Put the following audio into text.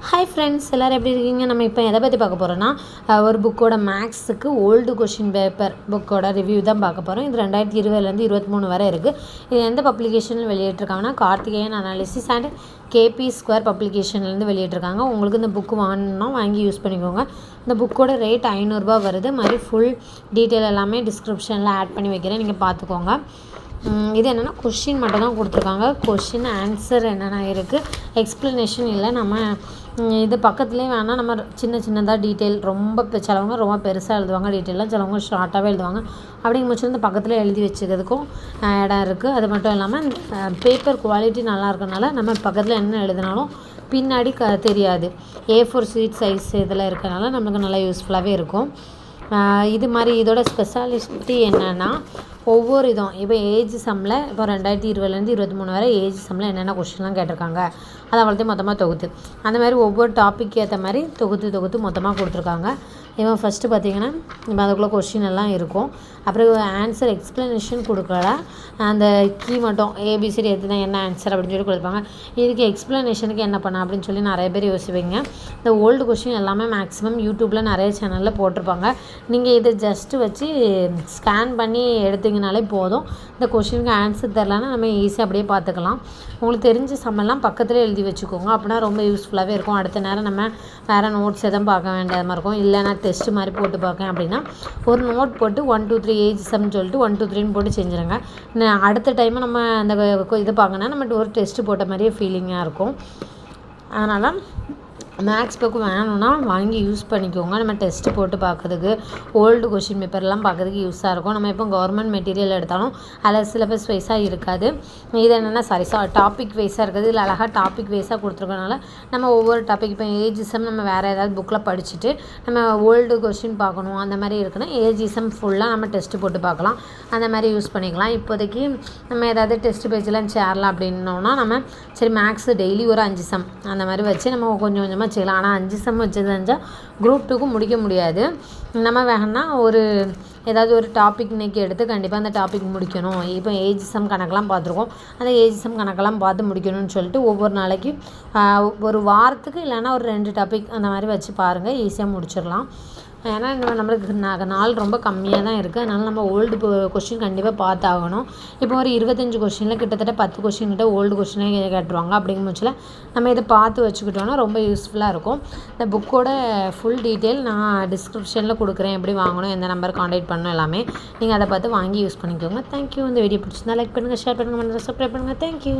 Hi friends, எல்லோரும் எப்படி இருக்கீங்க? நம்ம இப்போ எதை பற்றி பார்க்க போகிறோன்னா, ஒரு புக்கோட மேக்ஸுக்கு ஓல்டு கொஷின் பேப்பர் புக்கோட ரிவ்யூ தான் பார்க்க போகிறோம். இது 2020லேருந்து 23 வரை இருக்குது. இது எந்த பப்ளிகேஷனில் வெளியிட்டிருக்காங்கன்னா, Karthikeyan analysis and KB square பப்ளிகேஷன்லேருந்து வெளியிட்டிருக்காங்க. உங்களுக்கு இந்த புக்கு வாங்கணுன்னா வாங்கி யூஸ் பண்ணிக்கோங்க. இந்த புக்கோட ரேட் 500 ரூபா வருது. மாதிரி ஃபுல் டீட்டெயில் எல்லாமே டிஸ்கிரிப்ஷனில் ஆட் பண்ணி வைக்கிறேன், நீங்கள் பார்த்துக்கோங்க. இது என்னென்னா கொஷின் மட்டும் தான் கொடுத்துருக்காங்க. கொஷின் ஆன்சர் என்னென்ன இருக்குது, எக்ஸ்ப்ளனேஷன் இல்லை. நம்ம இது பக்கத்துலேயே வேணால் நம்ம சின்னதாக டீட்டெயில் சிலவங்க ரொம்ப பெருசாக எழுதுவாங்க டீட்டெயிலாக, சிலவங்க ஷார்ட்டாகவே எழுதுவாங்க. அப்படிங்கும் பட்சம் இந்த பக்கத்தில் எழுதி வச்சுக்கிறதுக்கும் இடம் இருக்குது. அது மட்டும் இல்லாமல் பேப்பர் குவாலிட்டி நல்லா இருக்கனால நம்ம பக்கத்தில் என்ன எழுதினாலும் பின்னாடி தெரியாது. A4 ஷீட் சைஸ் இதில் இருக்கனால நம்மளுக்கு நல்லா யூஸ்ஃபுல்லாகவே இருக்கும். இது மாதிரி இதோட ஸ்பெஷாலிட்டி என்னென்னா, ஒவ்வொரு இதுவும் இப்போ ஏஜ் சம்மில் இப்போ 2020லேருந்து 23 வரை ஏஜ் சம்மில் என்னென்ன கொஷின்லாம் கேட்டிருக்காங்க அதை அவ்வளோத்தையும் மொத்தமாக தொகுத்து அந்த மாதிரி ஒவ்வொரு டாப்பிக்கு ஏற்ற மாதிரி தொகுத்து மொத்தமாக கொடுத்துருக்காங்க. இவன் ஃபஸ்ட்டு பார்த்திங்கன்னா இப்போ அதுக்குள்ளே கொஷின் எல்லாம் இருக்கும். அப்புறம் ஆன்சர் எக்ஸ்ப்ளனேஷன் கொடுக்கல, அந்த கீ மட்டும் ஏபிசிடி எடுத்துனா என்ன ஆன்சர் அப்படின்னு சொல்லி கொடுப்பாங்க. இதுக்கு எக்ஸ்ப்ளனேஷனுக்கு என்ன பண்ண அப்படின்னு சொல்லி நிறைய பேர் யோசிப்பீங்க. இந்த ஓல்டு கொஷின் எல்லாமே மேக்ஸிமம் யூடியூப்பில் நிறைய சேனலில் போட்டிருப்பாங்க. நீங்கள் இதை ஜஸ்ட்டு வச்சு ஸ்கேன் பண்ணி எடுத்திங்கனாலே போதும். இந்த கொஷினுக்கு ஆன்சர் தரலன்னா நம்ம ஈஸியாக அப்படியே பார்த்துக்கலாம். உங்களுக்கு தெரிஞ்ச சம்மெல்லாம் பக்கத்தில் எழுதி வச்சுக்கோங்க, அப்படின்னா ரொம்ப யூஸ்ஃபுல்லாகவே இருக்கும். அடுத்த நேரம் நம்ம வேறு நோட்ஸ் எதுவும் பார்க்க வேண்டியது மாதிரி இருக்கும். இல்லை நான் டெஸ்ட்டு மாதிரி போட்டு பார்க்கேன் அப்படின்னா ஒரு நோட் போட்டு 1 2 3 ஏஜ் சம்னு சொல்லிட்டு 1 2 3ன்னு போட்டு செஞ்சுருங்க. அடுத்த டைமு நம்ம அந்த இது பார்க்கணுன்னா நம்ம ஒரு டெஸ்ட்டு போட்ட மாதிரியே ஃபீலிங்காக இருக்கும். அதனால் மேக்ஸ் புக்கு வேணும்னா வாங்கி யூஸ் பண்ணிக்கோங்க. நம்ம டெஸ்ட்டு போட்டு பார்க்கறதுக்கு, ஓல்டு கொஷின் பேப்பர்லாம் பார்க்கறதுக்கு யூஸாக இருக்கும். நம்ம இப்போ கவர்மெண்ட் மெட்டீரியல் எடுத்தாலும் அதில் சிலபஸ் வைஸாக இருக்காது. இது என்னென்னா டாபிக் வைஸாக இருக்குது. இதில் அழகாக டாபிக் வைஸாக கொடுத்துருக்கனால நம்ம ஒவ்வொரு டாபிக் இப்போ ஏஜிசம் நம்ம வேறு ஏதாவது புக்கில் படிச்சுட்டு நம்ம ஓல்டு கொஷின் பார்க்கணும் அந்த மாதிரி இருக்குன்னா ஏஜிசம் ஃபுல்லாக நம்ம டெஸ்ட்டு போட்டு பார்க்கலாம். அந்த மாதிரி யூஸ் பண்ணிக்கலாம். இப்போதைக்கு நம்ம ஏதாவது டெஸ்ட் பேஜெலாம் சேரலாம் அப்படின்னோன்னா நம்ம சரி மேக்ஸு டெய்லி ஒரு 5 சம் அந்த மாதிரி வச்சு நம்ம கொஞ்சமாக செய்யலாம். ஆனால் 5 சம் வச்சு செஞ்சால் குரூப் 2க்கும் முடிக்க முடியாது. நம்ம வேணா ஏதாவது ஒரு டாபிக் இன்றைக்கி எடுத்து கண்டிப்பாக அந்த டாபிக் முடிக்கணும். இப்போ ஏஜ் சம் கணக்கெல்லாம் பார்த்துருக்கோம், அந்த ஏஜ் சம் கணக்கெல்லாம் பார்த்து முடிக்கணும்னு சொல்லிட்டு ஒவ்வொரு நாளைக்கு ஒரு வாரத்துக்கு இல்லைன்னா ஒரு 2 டாபிக் அந்த மாதிரி வச்சு பாருங்கள், ஈஸியாக முடிச்சிடலாம். ஏன்னா நம்மளுக்கு நாள் ரொம்ப கம்மியாக தான் இருக்குது. அதனால் நம்ம ஓல்டு கொஷின் கண்டிப்பாக பார்த்தாகணும். இப்போ ஒரு 25 கொஷினில் கிட்டத்தட்ட 10 கொஷின் கிட்ட ஓல்டு கொஷினே கேட்டுருவாங்க. அப்படிங்கும் பட்சத்தில் நம்ம இதை பார்த்து வச்சுக்கிட்டோன்னா ரொம்ப யூஸ்ஃபுல்லாக இருக்கும். இந்த புக்கோட ஃபுல் டீட்டெயில் நான் டிஸ்கிரிப்ஷனில் கொடுக்குறேன், எப்படி வாங்கணும், எந்த நம்பர் காண்டாக்ட் பண்ணணும் எல்லாமே. நீங்கள் அதை பார்த்து வாங்கி யூஸ் பண்ணிக்கோங்க. தேங்க்யூ. இந்த வீடியோ பிடிச்சிருந்தா லைக் பண்ணுங்கள், ஷேர் பண்ணுங்கள், சப்ஸ்கிரைப் பண்ணுங்கள். தேங்க்யூ.